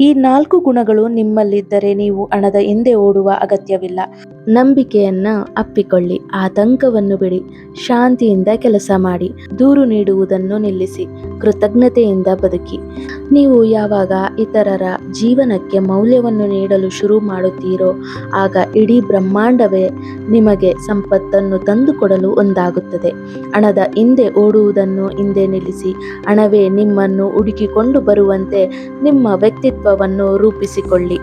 ಈ 4 ಗುಣಗಳು ನಿಮ್ಮಲ್ಲಿದ್ದರೆ ನೀವು ಹಣದ ಹಿಂದೆ ಓಡುವ ಅಗತ್ಯವಿಲ್ಲ. ನಂಬಿಕೆಯನ್ನ ಅಪ್ಪಿಕೊಳ್ಳಿ, ಆತಂಕವನ್ನು ಬಿಡಿ, ಶಾಂತಿಯಿಂದ ಕೆಲಸ ಮಾಡಿ, ದೂರು ನೀಡುವುದನ್ನು ನಿಲ್ಲಿಸಿ, ಕೃತಜ್ಞತೆಯಿಂದ ಬದುಕಿ. ನೀವು ಯಾವಾಗ ಇತರರ ಜೀವನಕ್ಕೆ ಮೌಲ್ಯವನ್ನು ನೀಡಲು ಶುರು ಮಾಡುತ್ತೀರೋ ಆಗ ಇಡೀ ಬ್ರಹ್ಮಾಂಡವೇ ನಿಮಗೆ ಸಂಪತ್ತನ್ನು ತಂದುಕೊಡಲು ಒಂದಾಗುತ್ತದೆ. ಹಣದ ಹಿಂದೆ ಓಡುವುದನ್ನು ಹಿಂದೆ ನಿಲ್ಲಿಸಿ, ಹಣವೇ ನಿಮ್ಮನ್ನು ಹುಡುಕಿಕೊಂಡು ಬರುವಂತೆ ನಿಮ್ಮ ವ್ಯಕ್ತಿತ್ವವನ್ನು ರೂಪಿಸಿಕೊಳ್ಳಿ.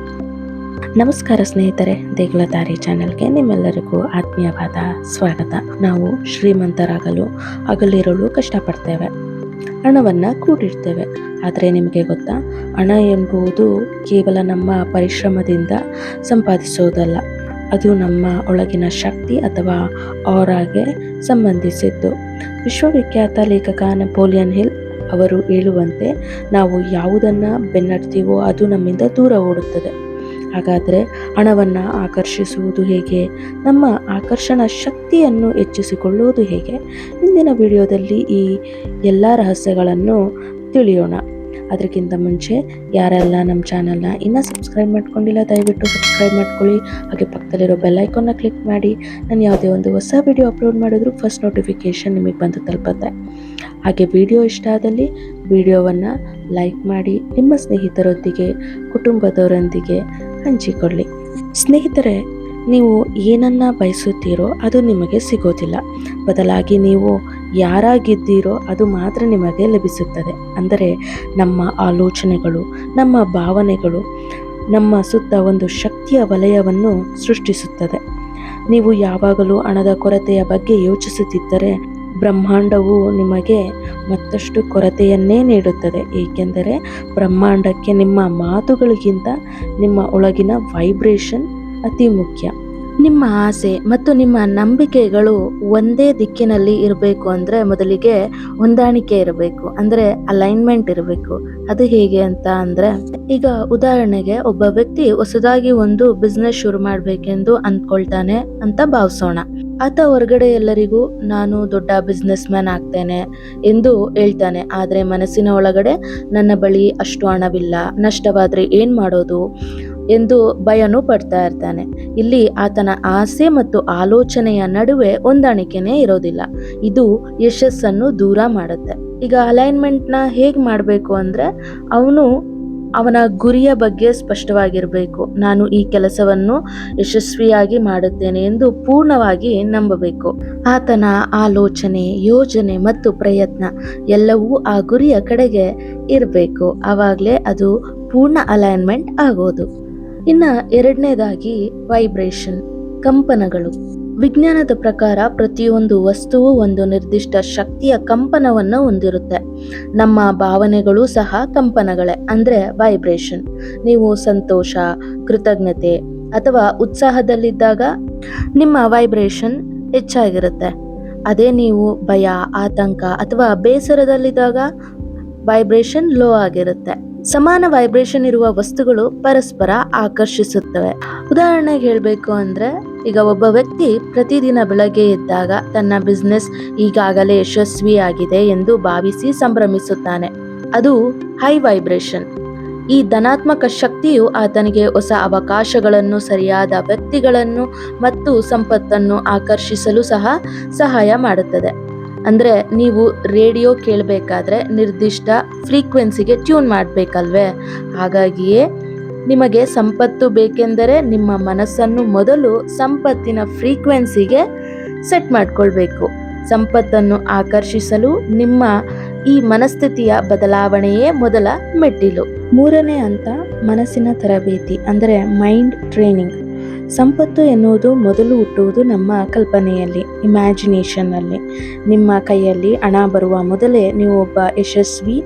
ನಮಸ್ಕಾರ ಸ್ನೇಹಿತರೆ, ದೇಗುಲಧಾರಿ ಚಾನೆಲ್ಗೆ ನಿಮ್ಮೆಲ್ಲರಿಗೂ ಆತ್ಮೀಯವಾದ ಸ್ವಾಗತ. ನಾವು ಶ್ರೀಮಂತರಾಗಲು ಹಗಲಿರುಳು ಕಷ್ಟಪಡ್ತೇವೆ, ಹಣವನ್ನು ಕೂಡಿಡ್ತೇವೆ. ಆದರೆ ನಿಮಗೆ ಗೊತ್ತಾ, ಹಣ ಎಂಬುದು ಕೇವಲ ನಮ್ಮ ಪರಿಶ್ರಮದಿಂದ ಸಂಪಾದಿಸುವುದಲ್ಲ, ಅದು ನಮ್ಮ ಒಳಗಿನ ಶಕ್ತಿ ಅಥವಾ ಆರಾಗೆ ಸಂಬಂಧಿಸಿದ್ದು. ವಿಶ್ವವಿಖ್ಯಾತ ಲೇಖಕ ನೆಪೋಲಿಯನ್ ಹಿಲ್ ಅವರು ಹೇಳುವಂತೆ, ನಾವು ಯಾವುದನ್ನು ಬೆನ್ನಟ್ತೀವೋ ಅದು ನಮ್ಮಿಂದ ದೂರ ಓಡುತ್ತದೆ. ಹಾಗಾದರೆ ಹಣವನ್ನು ಆಕರ್ಷಿಸುವುದು ಹೇಗೆ? ನಮ್ಮ ಆಕರ್ಷಣಾ ಶಕ್ತಿಯನ್ನು ಹೆಚ್ಚಿಸಿಕೊಳ್ಳುವುದು ಹೇಗೆ? ಇಂದಿನ ವಿಡಿಯೋದಲ್ಲಿ ಈ ಎಲ್ಲ ರಹಸ್ಯಗಳನ್ನು ತಿಳಿಯೋಣ. ಅದಕ್ಕಿಂತ ಮುಂಚೆ ಯಾರೆಲ್ಲ ನಮ್ಮ ಚಾನಲ್ನ ಇನ್ನೂ ಸಬ್ಸ್ಕ್ರೈಬ್ ಮಾಡ್ಕೊಂಡಿಲ್ಲ, ದಯವಿಟ್ಟು ಸಬ್ಸ್ಕ್ರೈಬ್ ಮಾಡ್ಕೊಳ್ಳಿ. ಹಾಗೆ ಪಕ್ಕದಲ್ಲಿರೋ ಬೆಲ್ ಐಕಾನ್ನ ಕ್ಲಿಕ್ ಮಾಡಿ. ನಾನು ಯಾವುದೇ ಒಂದು ಹೊಸ ವಿಡಿಯೋ ಅಪ್ಲೋಡ್ ಮಾಡಿದ್ರು ಫಸ್ಟ್ ನೋಟಿಫಿಕೇಷನ್ ನಿಮಗೆ ಬಂದು ತಲುಪುತ್ತೆ. ಹಾಗೆ ವಿಡಿಯೋ ಇಷ್ಟ ಆದಲ್ಲಿ ವಿಡಿಯೋವನ್ನು ಲೈಕ್ ಮಾಡಿ, ನಿಮ್ಮ ಸ್ನೇಹಿತರೊಂದಿಗೆ, ಕುಟುಂಬದವರೊಂದಿಗೆ ಹಂಚಿಕೊಳ್ಳಿ. ಸ್ನೇಹಿತರೆ, ನೀವು ಏನನ್ನ ಬಯಸುತ್ತೀರೋ ಅದು ನಿಮಗೆ ಸಿಗೋದಿಲ್ಲ, ಬದಲಾಗಿ ನೀವು ಯಾರಾಗಿದ್ದೀರೋ ಅದು ಮಾತ್ರ ನಿಮಗೆ ಲಭಿಸುತ್ತದೆ. ಅಂದರೆ ನಮ್ಮ ಆಲೋಚನೆಗಳು, ನಮ್ಮ ಭಾವನೆಗಳು ನಮ್ಮ ಸುತ್ತ ಒಂದು ಶಕ್ತಿಯ ವಲಯವನ್ನು ಸೃಷ್ಟಿಸುತ್ತದೆ. ನೀವು ಯಾವಾಗಲೂ ಹಣದ ಕೊರತೆಯ ಬಗ್ಗೆ ಯೋಚಿಸುತ್ತಿದ್ದರೆ ಬ್ರಹ್ಮಾಂಡವು ನಿಮಗೆ ಮತ್ತಷ್ಟು ಕೊರತೆಯನ್ನೇ ನೀಡುತ್ತದೆ. ಏಕೆಂದರೆ ಬ್ರಹ್ಮಾಂಡಕ್ಕೆ ನಿಮ್ಮ ಮಾತುಗಳಿಗಿಂತ ನಿಮ್ಮ ಒಳಗಿನ ವೈಬ್ರೇಷನ್ ಅತಿ ಮುಖ್ಯ. ನಿಮ್ಮ ಆಸೆ ಮತ್ತು ನಿಮ್ಮ ನಂಬಿಕೆಗಳು ಒಂದೇ ದಿಕ್ಕಿನಲ್ಲಿ ಇರಬೇಕು ಅಂದರೆ ಮೊದಲಿಗೆ ಹೊಂದಾಣಿಕೆ ಇರಬೇಕು, ಅಂದರೆ ಅಲೈನ್ಮೆಂಟ್ ಇರಬೇಕು. ಅದು ಹೇಗೆ ಅಂತ ಅಂದರೆ, ಈಗ ಉದಾಹರಣೆಗೆ ಒಬ್ಬ ವ್ಯಕ್ತಿ ಹೊಸದಾಗಿ ಒಂದು ಬಿಸ್ನೆಸ್ ಶುರು ಮಾಡಬೇಕೆಂದು ಅಂದ್ಕೊಳ್ತಾನೆ ಅಂತ ಭಾವಿಸೋಣ. ಆತ ಹೊರಗಡೆ ಎಲ್ಲರಿಗೂ ನಾನು ದೊಡ್ಡ ಬಿಸ್ನೆಸ್ ಮ್ಯಾನ್ ಆಗ್ತೇನೆ ಎಂದು ಹೇಳ್ತಾನೆ. ಆದರೆ ಮನಸ್ಸಿನ ಒಳಗಡೆ ನನ್ನ ಬಳಿ ಅಷ್ಟು ಹಣವಿಲ್ಲ, ನಷ್ಟವಾದರೆ ಏನು ಮಾಡೋದು ಎಂದು ಭಯನೂ ಪಡ್ತಾ ಇರ್ತಾನೆ. ಇಲ್ಲಿ ಆತನ ಆಸೆ ಮತ್ತು ಆಲೋಚನೆಯ ನಡುವೆ ಹೊಂದಾಣಿಕೆನೇ ಇರೋದಿಲ್ಲ. ಇದು ಯಶಸ್ಸನ್ನು ದೂರ ಮಾಡುತ್ತೆ. ಈಗ ಅಲೈನ್ಮೆಂಟ್ನ ಹೇಗೆ ಮಾಡಬೇಕು ಅಂದರೆ, ಅವನ ಗುರಿಯ ಬಗ್ಗೆ ಸ್ಪಷ್ಟವಾಗಿರಬೇಕು. ನಾನು ಈ ಕೆಲಸವನ್ನು ಯಶಸ್ವಿಯಾಗಿ ಮಾಡುತ್ತೇನೆ ಎಂದು ಪೂರ್ಣವಾಗಿ ನಂಬಬೇಕು. ಆತನ ಆಲೋಚನೆ, ಯೋಜನೆ ಮತ್ತು ಪ್ರಯತ್ನ ಎಲ್ಲವೂ ಆ ಗುರಿಯ ಕಡೆಗೆ ಇರಬೇಕು. ಆವಾಗಲೇ ಅದು ಪೂರ್ಣ ಅಲೈನ್ಮೆಂಟ್ ಆಗೋದು. ಇನ್ನು ಎರಡನೇದಾಗಿ ವೈಬ್ರೇಷನ್, ಕಂಪನಗಳು. ವಿಜ್ಞಾನದ ಪ್ರಕಾರ ಪ್ರತಿಯೊಂದು ವಸ್ತುವು ಒಂದು ನಿರ್ದಿಷ್ಟ ಶಕ್ತಿಯ ಕಂಪನವನ್ನು ಹೊಂದಿರುತ್ತೆ. ನಮ್ಮ ಭಾವನೆಗಳು ಸಹ ಕಂಪನಗಳೇ, ಅಂದರೆ ವೈಬ್ರೇಷನ್. ನೀವು ಸಂತೋಷ, ಕೃತಜ್ಞತೆ ಅಥವಾ ಉತ್ಸಾಹದಲ್ಲಿದ್ದಾಗ ನಿಮ್ಮ ವೈಬ್ರೇಷನ್ ಹೆಚ್ಚಾಗಿರುತ್ತೆ. ಅದೇ ನೀವು ಭಯ, ಆತಂಕ ಅಥವಾ ಬೇಸರದಲ್ಲಿದ್ದಾಗ ವೈಬ್ರೇಷನ್ ಲೋ ಆಗಿರುತ್ತೆ. ಸಮಾನ ವೈಬ್ರೇಷನ್ ಇರುವ ವಸ್ತುಗಳು ಪರಸ್ಪರ ಆಕರ್ಷಿಸುತ್ತವೆ. ಉದಾಹರಣೆಗೆ ಹೇಳಬೇಕು ಅಂದರೆ, ಈಗ ಒಬ್ಬ ವ್ಯಕ್ತಿ ಪ್ರತಿದಿನ ಬೆಳಗ್ಗೆ ಎದ್ದಾಗ ತನ್ನ ಬಿಸ್ನೆಸ್ ಈಗಾಗಲೇ ಯಶಸ್ವಿಯಾಗಿದೆ ಎಂದು ಭಾವಿಸಿ ಸಂಭ್ರಮಿಸುತ್ತಾನೆ. ಅದು ಹೈ ವೈಬ್ರೇಷನ್. ಈ ಧನಾತ್ಮಕ ಶಕ್ತಿಯು ಆತನಿಗೆ ಹೊಸ ಅವಕಾಶಗಳನ್ನು, ಸರಿಯಾದ ವ್ಯಕ್ತಿಗಳನ್ನು ಮತ್ತು ಸಂಪತ್ತನ್ನು ಆಕರ್ಷಿಸಲು ಸಹ ಸಹಾಯ ಮಾಡುತ್ತದೆ. ಅಂದರೆ ನೀವು ರೇಡಿಯೋ ಕೇಳಬೇಕಾದ್ರೆ ನಿರ್ದಿಷ್ಟ ಫ್ರೀಕ್ವೆನ್ಸಿಗೆ ಟ್ಯೂನ್ ಮಾಡಬೇಕಲ್ವೇ? ಹಾಗಾಗಿಯೇ ನಿಮಗೆ ಸಂಪತ್ತು ಬೇಕೆಂದರೆ ನಿಮ್ಮ ಮನಸ್ಸನ್ನು ಮೊದಲು ಸಂಪತ್ತಿನ ಫ್ರೀಕ್ವೆನ್ಸಿಗೆ ಸೆಟ್ ಮಾಡಿಕೊಳ್ಬೇಕು. ಸಂಪತ್ತನ್ನು ಆಕರ್ಷಿಸಲು ನಿಮ್ಮ ಈ ಮನಸ್ಥಿತಿಯ ಬದಲಾವಣೆಯೇ ಮೊದಲ ಮೆಟ್ಟಿಲು. ಮೂರನೇ ಹಂತ ಮನಸ್ಸಿನ ತರಬೇತಿ, ಅಂದರೆ ಮೈಂಡ್ ಟ್ರೈನಿಂಗ್. ಸಂಪತ್ತು ಎನ್ನುವುದು ಮೊದಲು ಹುಟ್ಟುವುದು ನಮ್ಮ ಕಲ್ಪನೆಯಲ್ಲಿ, ಇಮ್ಯಾಜಿನೇಷನ್ನಲ್ಲಿ. ನಿಮ್ಮ ಕೈಯಲ್ಲಿ ಹಣ ಬರುವ ಮೊದಲೇ ನೀವು ಒಬ್ಬ ಯಶಸ್ವಿ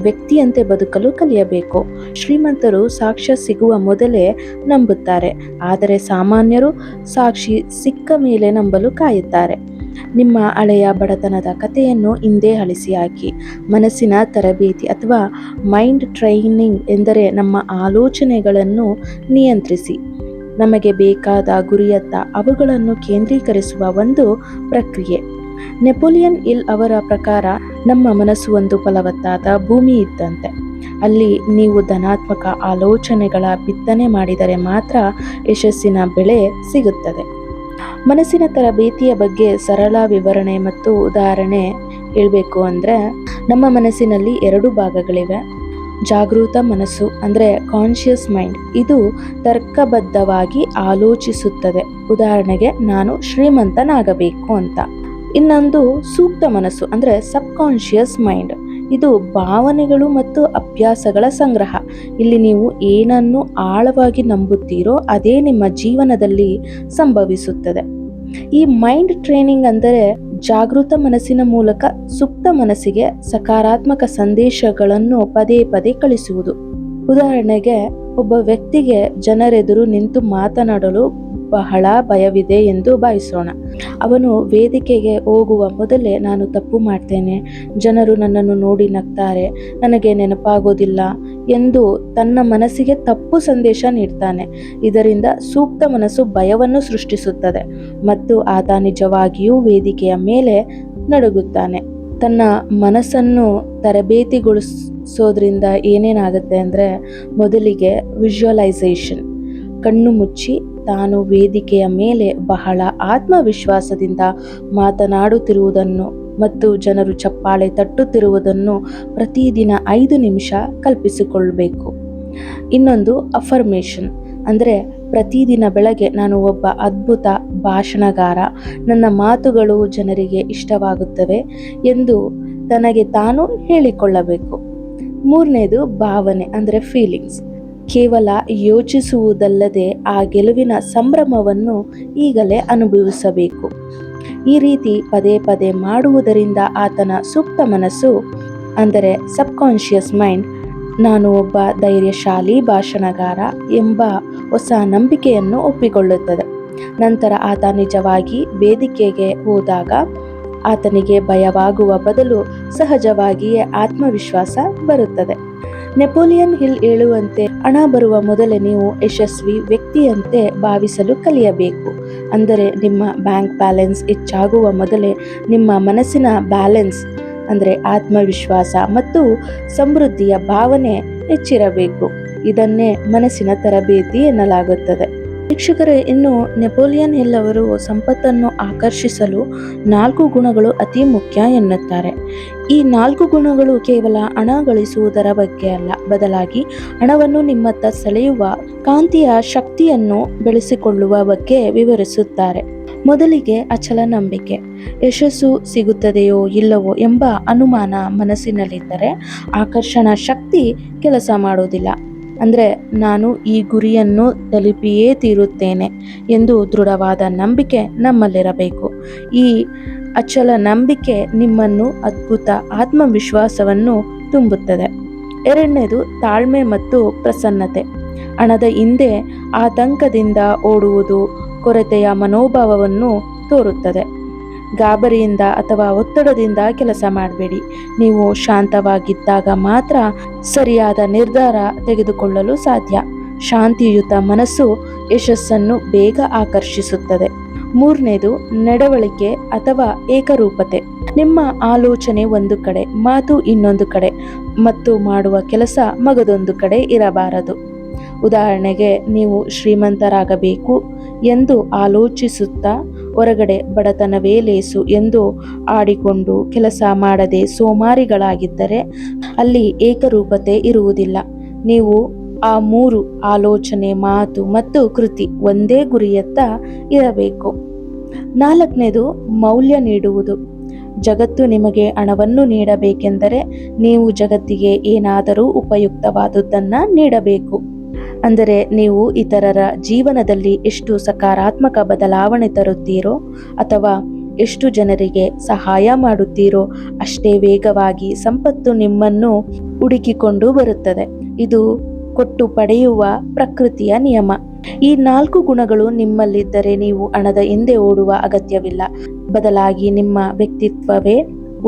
ವ್ಯಕ್ತಿಯಂತೆ ಬದುಕಲು ಕಲಿಯಬೇಕು. ಶ್ರೀಮಂತರು ಸಾಕ್ಷ್ಯ ಸಿಗುವ ಮೊದಲೇ ನಂಬುತ್ತಾರೆ, ಆದರೆ ಸಾಮಾನ್ಯರು ಸಾಕ್ಷಿ ಸಿಕ್ಕ ಮೇಲೆ ನಂಬಲು ಕಾಯುತ್ತಾರೆ. ನಿಮ್ಮ ಹಳೆಯ ಬಡತನದ ಕಥೆಯನ್ನು ಹಿಂದೆ ಅಳಿಸಿ ಹಾಕಿ. ಮನಸ್ಸಿನ ತರಬೇತಿ ಅಥವಾ ಮೈಂಡ್ ಟ್ರೈನಿಂಗ್ ಎಂದರೆ ನಮ್ಮ ಆಲೋಚನೆಗಳನ್ನು ನಿಯಂತ್ರಿಸಿ ನಮಗೆ ಬೇಕಾದ ಗುರಿಯತ್ತ ಅವುಗಳನ್ನು ಕೇಂದ್ರೀಕರಿಸುವ ಒಂದು ಪ್ರಕ್ರಿಯೆ. ನೆಪೋಲಿಯನ್ ಹಿಲ್ ಅವರ ಪ್ರಕಾರ ನಮ್ಮ ಮನಸ್ಸು ಒಂದು ಫಲವತ್ತಾದ ಭೂಮಿ ಇದ್ದಂತೆ. ಅಲ್ಲಿ ನೀವು ಧನಾತ್ಮಕ ಆಲೋಚನೆಗಳ ಬಿತ್ತನೆ ಮಾಡಿದರೆ ಮಾತ್ರ ಯಶಸ್ಸಿನ ಬೆಳೆ ಸಿಗುತ್ತದೆ. ಮನಸ್ಸಿನ ತರಬೇತಿಯ ಬಗ್ಗೆ ಸರಳ ವಿವರಣೆ ಮತ್ತು ಉದಾಹರಣೆ ಹೇಳಬೇಕು ಅಂದರೆ, ನಮ್ಮ ಮನಸ್ಸಿನಲ್ಲಿ 2 ಭಾಗಗಳಿವೆ. ಜಾಗೃತ ಮನಸ್ಸು ಅಂದರೆ ಕಾನ್ಷಿಯಸ್ ಮೈಂಡ್, ಇದು ತರ್ಕಬದ್ಧವಾಗಿ ಆಲೋಚಿಸುತ್ತದೆ. ಉದಾಹರಣೆಗೆ, ನಾನು ಶ್ರೀಮಂತನಾಗಬೇಕು ಅಂತ. ಇನ್ನೊಂದು ಸೂಕ್ತ ಮನಸ್ಸು ಅಂದರೆ ಸಬ್ ಕಾನ್ಷಿಯಸ್ ಮೈಂಡ್, ಇದು ಭಾವನೆಗಳು ಮತ್ತು ಅಭ್ಯಾಸಗಳ ಸಂಗ್ರಹ. ಇಲ್ಲಿ ನೀವು ಏನನ್ನು ಆಳವಾಗಿ ನಂಬುತ್ತೀರೋ ಅದೇ ನಿಮ್ಮ ಜೀವನದಲ್ಲಿ ಸಂಭವಿಸುತ್ತದೆ. ಈ ಮೈಂಡ್ ಟ್ರೈನಿಂಗ್ ಅಂದರೆ ಜಾಗೃತ ಮನಸ್ಸಿನ ಮೂಲಕ ಸುಪ್ತ ಮನಸ್ಸಿಗೆ ಸಕಾರಾತ್ಮಕ ಸಂದೇಶಗಳನ್ನು ಪದೇ ಪದೇ ಕಳಿಸುವುದು. ಉದಾಹರಣೆಗೆ, ಒಬ್ಬ ವ್ಯಕ್ತಿಗೆ ಜನರೆದುರು ನಿಂತು ಮಾತನಾಡಲು ಬಹಳ ಭಯವಿದೆ ಎಂದು ಭಾವಿಸೋಣ. ಅವನು ವೇದಿಕೆಗೆ ಹೋಗುವ ಮೊದಲೇ ನಾನು ತಪ್ಪು ಮಾಡ್ತೇನೆ, ಜನರು ನನ್ನನ್ನು ನೋಡಿ ನಗ್ತಾರೆ, ನನಗೆ ನೆನಪಾಗೋದಿಲ್ಲ ಎಂದು ತನ್ನ ಮನಸ್ಸಿಗೆ ತಪ್ಪು ಸಂದೇಶ ನೀಡ್ತಾನೆ. ಇದರಿಂದ ಸೂಕ್ತ ಮನಸ್ಸು ಭಯವನ್ನು ಸೃಷ್ಟಿಸುತ್ತದೆ ಮತ್ತು ಆತ ನಿಜವಾಗಿಯೂ ವೇದಿಕೆಯ ಮೇಲೆ ನಡುಗುತ್ತಾನೆ. ತನ್ನ ಮನಸ್ಸನ್ನು ತರಬೇತಿಗೊಳಿಸೋದ್ರಿಂದ ಏನೇನಾಗುತ್ತೆ ಅಂದರೆ, ಮೊದಲಿಗೆ ವಿಜುವಲೈಸೇಷನ್, ಕಣ್ಣು ಮುಚ್ಚಿ ತಾನು ವೇದಿಕೆಯ ಮೇಲೆ ಬಹಳ ಆತ್ಮವಿಶ್ವಾಸದಿಂದ ಮಾತನಾಡುತ್ತಿರುವುದನ್ನು ಮತ್ತು ಜನರು ಚಪ್ಪಾಳೆ ತಟ್ಟುತ್ತಿರುವುದನ್ನು ಪ್ರತಿದಿನ 5 ನಿಮಿಷ ಕಲ್ಪಿಸಿಕೊಳ್ಳಬೇಕು. ಇನ್ನೊಂದು ಅಫರ್ಮೇಷನ್ ಅಂದರೆ, ಪ್ರತಿದಿನ ಬೆಳಗ್ಗೆ ನಾನು ಒಬ್ಬ ಅದ್ಭುತ ಭಾಷಣಗಾರ, ನನ್ನ ಮಾತುಗಳು ಜನರಿಗೆ ಇಷ್ಟವಾಗುತ್ತವೆ ಎಂದು ತನಗೆ ತಾನು ಹೇಳಿಕೊಳ್ಳಬೇಕು. ಮೂರನೇದು ಭಾವನೆ ಅಂದರೆ ಫೀಲಿಂಗ್ಸ್, ಕೇವಲ ಯೋಚಿಸುವುದಲ್ಲದೆ ಆ ಗೆಲುವಿನ ಸಂಭ್ರಮವನ್ನು ಈಗಲೇ ಅನುಭವಿಸಬೇಕು. ಈ ರೀತಿ ಪದೇ ಪದೇ ಮಾಡುವುದರಿಂದ ಆತನ ಸುಪ್ತ ಮನಸ್ಸು ಅಂದರೆ ಸಬ್ ಕಾನ್ಷಿಯಸ್ ಮೈಂಡ್, ನಾನು ಒಬ್ಬ ಧೈರ್ಯಶಾಲಿ ಭಾಷಣಗಾರ ಎಂಬ ಹೊಸ ನಂಬಿಕೆಯನ್ನು ಒಪ್ಪಿಕೊಳ್ಳುತ್ತದೆ. ನಂತರ ಆತ ನಿಜವಾಗಿ ವೇದಿಕೆಗೆ ಹೋದಾಗ ಆತನಿಗೆ ಭಯವಾಗುವ ಬದಲು ಸಹಜವಾಗಿಯೇ ಆತ್ಮವಿಶ್ವಾಸ ಬರುತ್ತದೆ. ನೆಪೋಲಿಯನ್ ಹಿಲ್ ಹೇಳುವಂತೆ, ಹಣ ಬರುವ ಮೊದಲೇ ನೀವು ಯಶಸ್ವಿ ವ್ಯಕ್ತಿಯಂತೆ ಭಾವಿಸಲು ಕಲಿಯಬೇಕು. ಅಂದರೆ ನಿಮ್ಮ ಬ್ಯಾಂಕ್ ಬ್ಯಾಲೆನ್ಸ್ ಹೆಚ್ಚಾಗುವ ಮೊದಲೇ ನಿಮ್ಮ ಮನಸ್ಸಿನ ಬ್ಯಾಲೆನ್ಸ್ ಅಂದರೆ ಆತ್ಮವಿಶ್ವಾಸ ಮತ್ತು ಸಮೃದ್ಧಿಯ ಭಾವನೆ ಹೆಚ್ಚಿರಬೇಕು. ಇದನ್ನೇ ಮನಸ್ಸಿನ ತರಬೇತಿ ಎನ್ನಲಾಗುತ್ತದೆ. ವೀಕ್ಷಕರೇ, ಇನ್ನು ನೆಪೋಲಿಯನ್ ಹಿಲ್ ಅವರು ಸಂಪತ್ತನ್ನು ಆಕರ್ಷಿಸಲು 4 ಗುಣಗಳು ಅತಿ ಮುಖ್ಯ ಎನ್ನುತ್ತಾರೆ. ಈ 4 ಗುಣಗಳು ಕೇವಲ ಹಣ ಗಳಿಸುವುದರ ಬಗ್ಗೆ ಅಲ್ಲ, ಬದಲಾಗಿ ಹಣವನ್ನು ನಿಮ್ಮತ್ತ ಸೆಳೆಯುವ ಕಾಂತಿಯ ಶಕ್ತಿಯನ್ನು ಬೆಳೆಸಿಕೊಳ್ಳುವ ಬಗ್ಗೆ ವಿವರಿಸುತ್ತಾರೆ. ಮೊದಲಿಗೆ ಅಚಲ ನಂಬಿಕೆ. ಯಶಸ್ಸು ಸಿಗುತ್ತದೆಯೋ ಇಲ್ಲವೋ ಎಂಬ ಅನುಮಾನ ಮನಸ್ಸಿನಲ್ಲಿದ್ದರೆ ಆಕರ್ಷಣಾ ಶಕ್ತಿ ಕೆಲಸ ಮಾಡುವುದಿಲ್ಲ. ಅಂದರೆ, ನಾನು ಈ ಗುರಿಯನ್ನು ತಲುಪಿಯೇ ತೀರುತ್ತೇನೆ ಎಂದು ದೃಢವಾದ ನಂಬಿಕೆ ನಮ್ಮಲ್ಲಿರಬೇಕು. ಈ ಅಚಲ ನಂಬಿಕೆ ನಿಮ್ಮನ್ನು ಅದ್ಭುತ ಆತ್ಮವಿಶ್ವಾಸವನ್ನು ತುಂಬುತ್ತದೆ. ಎರಡನೇದು ತಾಳ್ಮೆ ಮತ್ತು ಪ್ರಸನ್ನತೆ. ಹಣದ ಹಿಂದೆ ಆತಂಕದಿಂದ ಓಡುವುದು ಕೊರತೆಯ ಮನೋಭಾವವನ್ನು ತೋರುತ್ತದೆ. ಗಾಬರಿಯಿಂದ ಅಥವಾ ಒತ್ತಡದಿಂದ ಕೆಲಸ ಮಾಡಬೇಡಿ. ನೀವು ಶಾಂತವಾಗಿದ್ದಾಗ ಮಾತ್ರ ಸರಿಯಾದ ನಿರ್ಧಾರ ತೆಗೆದುಕೊಳ್ಳಲು ಸಾಧ್ಯ. ಶಾಂತಿಯುತ ಮನಸ್ಸು ಯಶಸ್ಸನ್ನು ಬೇಗ ಆಕರ್ಷಿಸುತ್ತದೆ. ಮೂರನೇದು ನಡವಳಿಕೆ ಅಥವಾ ಏಕರೂಪತೆ. ನಿಮ್ಮ ಆಲೋಚನೆ ಒಂದು ಕಡೆ, ಮಾತು ಇನ್ನೊಂದು ಕಡೆ ಮತ್ತು ಮಾಡುವ ಕೆಲಸ ಮಗದೊಂದು ಕಡೆ ಇರಬಾರದು. ಉದಾಹರಣೆಗೆ, ನೀವು ಶ್ರೀಮಂತರಾಗಬೇಕು ಎಂದು ಆಲೋಚಿಸುತ್ತಾ ಹೊರಗಡೆ ಬಡತನವೇ ಲೇಸು ಎಂದು ಆಡಿಕೊಂಡು ಕೆಲಸ ಮಾಡದೆ ಸೋಮಾರಿಗಳಾಗಿದ್ದರೆ ಅಲ್ಲಿ ಏಕರೂಪತೆ ಇರುವುದಿಲ್ಲ. ನೀವು ಆ 3 ಆಲೋಚನೆ, ಮಾತು ಮತ್ತು ಕೃತಿ ಒಂದೇ ಗುರಿಯತ್ತ ಇರಬೇಕು. 4ನೇದು ಮೌಲ್ಯ ನೀಡುವುದು. ಜಗತ್ತು ನಿಮಗೆ ಹಣವನ್ನು ನೀಡಬೇಕೆಂದರೆ ನೀವು ಜಗತ್ತಿಗೆ ಏನಾದರೂ ಉಪಯುಕ್ತವಾದುದನ್ನು ನೀಡಬೇಕು. ಅಂದರೆ ನೀವು ಇತರರ ಜೀವನದಲ್ಲಿ ಎಷ್ಟು ಸಕಾರಾತ್ಮಕ ಬದಲಾವಣೆ ತರುತ್ತೀರೋ ಅಥವಾ ಎಷ್ಟು ಜನರಿಗೆ ಸಹಾಯ ಮಾಡುತ್ತೀರೋ ಅಷ್ಟೇ ವೇಗವಾಗಿ ಸಂಪತ್ತು ನಿಮ್ಮನ್ನು ಹುಡುಕಿಕೊಂಡು ಬರುತ್ತದೆ. ಇದು ಕೊಟ್ಟು ಪಡೆಯುವ ಪ್ರಕೃತಿಯ ನಿಯಮ. ಈ 4 ಗುಣಗಳು ನಿಮ್ಮಲ್ಲಿದ್ದರೆ ನೀವು ಹಣದ ಹಿಂದೆ ಓಡುವ ಅಗತ್ಯವಿಲ್ಲ. ಬದಲಾಗಿ ನಿಮ್ಮ ವ್ಯಕ್ತಿತ್ವವೇ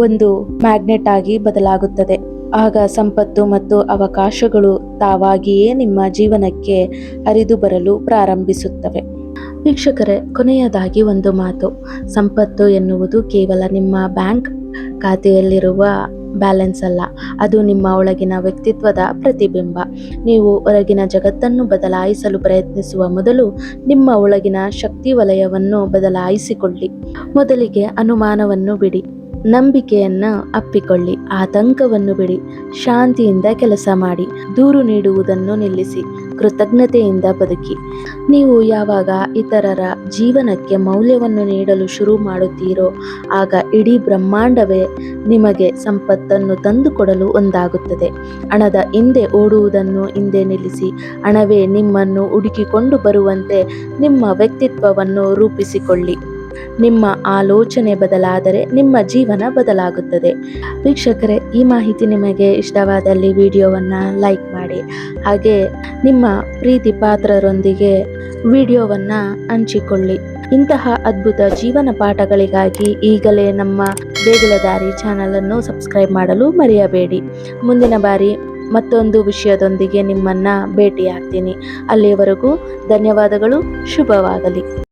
ಒಂದು ಮ್ಯಾಗ್ನೆಟ್ ಆಗಿ ಬದಲಾಗುತ್ತದೆ. ಆಗ ಸಂಪತ್ತು ಮತ್ತು ಅವಕಾಶಗಳು ತಾವಾಗಿಯೇ ನಿಮ್ಮ ಜೀವನಕ್ಕೆ ಹರಿದು ಬರಲು ಪ್ರಾರಂಭಿಸುತ್ತವೆ. ವೀಕ್ಷಕರೇ, ಕೊನೆಯದಾಗಿ ಒಂದು ಮಾತು. ಸಂಪತ್ತು ಎನ್ನುವುದು ಕೇವಲ ನಿಮ್ಮ ಬ್ಯಾಂಕ್ ಖಾತೆಯಲ್ಲಿರುವ ಬ್ಯಾಲೆನ್ಸ್ ಅಲ್ಲ, ಅದು ನಿಮ್ಮ ಒಳಗಿನ ವ್ಯಕ್ತಿತ್ವದ ಪ್ರತಿಬಿಂಬ. ನೀವು ಹೊರಗಿನ ಜಗತ್ತನ್ನು ಬದಲಾಯಿಸಲು ಪ್ರಯತ್ನಿಸುವ ಮೊದಲು ನಿಮ್ಮ ಒಳಗಿನ ಶಕ್ತಿ ವಲಯವನ್ನು ಬದಲಾಯಿಸಿಕೊಳ್ಳಿ. ಮೊದಲಿಗೆ ಅನುಮಾನವನ್ನು ಬಿಡಿ, ನಂಬಿಕೆಯನ್ನ ಅಪ್ಪಿಕೊಳ್ಳಿ, ಆತಂಕವನ್ನು ಬಿಡಿ, ಶಾಂತಿಯಿಂದ ಕೆಲಸ ಮಾಡಿ, ದೂರು ನೀಡುವುದನ್ನು ನಿಲ್ಲಿಸಿ, ಕೃತಜ್ಞತೆಯಿಂದ ಬದುಕಿ. ನೀವು ಯಾವಾಗ ಇತರರ ಜೀವನಕ್ಕೆ ಮೌಲ್ಯವನ್ನು ನೀಡಲು ಶುರು ಮಾಡುತ್ತೀರೋ ಆಗ ಇಡೀ ಬ್ರಹ್ಮಾಂಡವೇ ನಿಮಗೆ ಸಂಪತ್ತನ್ನು ತಂದುಕೊಡಲು ಒಂದಾಗುತ್ತದೆ. ಹಣದ ಹಿಂದೆ ಓಡುವುದನ್ನು ಹಿಂದೆ ನಿಲ್ಲಿಸಿ, ಹಣವೇ ನಿಮ್ಮನ್ನು ಹುಡುಕಿಕೊಂಡು ಬರುವಂತೆ ನಿಮ್ಮ ವ್ಯಕ್ತಿತ್ವವನ್ನು ರೂಪಿಸಿಕೊಳ್ಳಿ. ನಿಮ್ಮ ಆಲೋಚನೆ ಬದಲಾದರೆ ನಿಮ್ಮ ಜೀವನ ಬದಲಾಗುತ್ತದೆ. ವೀಕ್ಷಕರೇ, ಈ ಮಾಹಿತಿ ನಿಮಗೆ ಇಷ್ಟವಾದಲ್ಲಿ ವಿಡಿಯೋವನ್ನು ಲೈಕ್ ಮಾಡಿ, ಹಾಗೆ ನಿಮ್ಮ ಪ್ರೀತಿ ಪಾತ್ರರೊಂದಿಗೆ ವಿಡಿಯೋವನ್ನು ಹಂಚಿಕೊಳ್ಳಿ. ಇಂತಹ ಅದ್ಭುತ ಜೀವನ ಪಾಠಗಳಿಗಾಗಿ ಈಗಲೇ ನಮ್ಮ ದೇಗುಲ ದಾರಿ ಚಾನಲನ್ನು ಸಬ್ಸ್ಕ್ರೈಬ್ ಮಾಡಲು ಮರೆಯಬೇಡಿ. ಮುಂದಿನ ಬಾರಿ ಮತ್ತೊಂದು ವಿಷಯದೊಂದಿಗೆ ನಿಮ್ಮನ್ನು ಭೇಟಿಯಾಗ್ತೀನಿ. ಅಲ್ಲಿಯವರೆಗೂ ಧನ್ಯವಾದಗಳು. ಶುಭವಾಗಲಿ.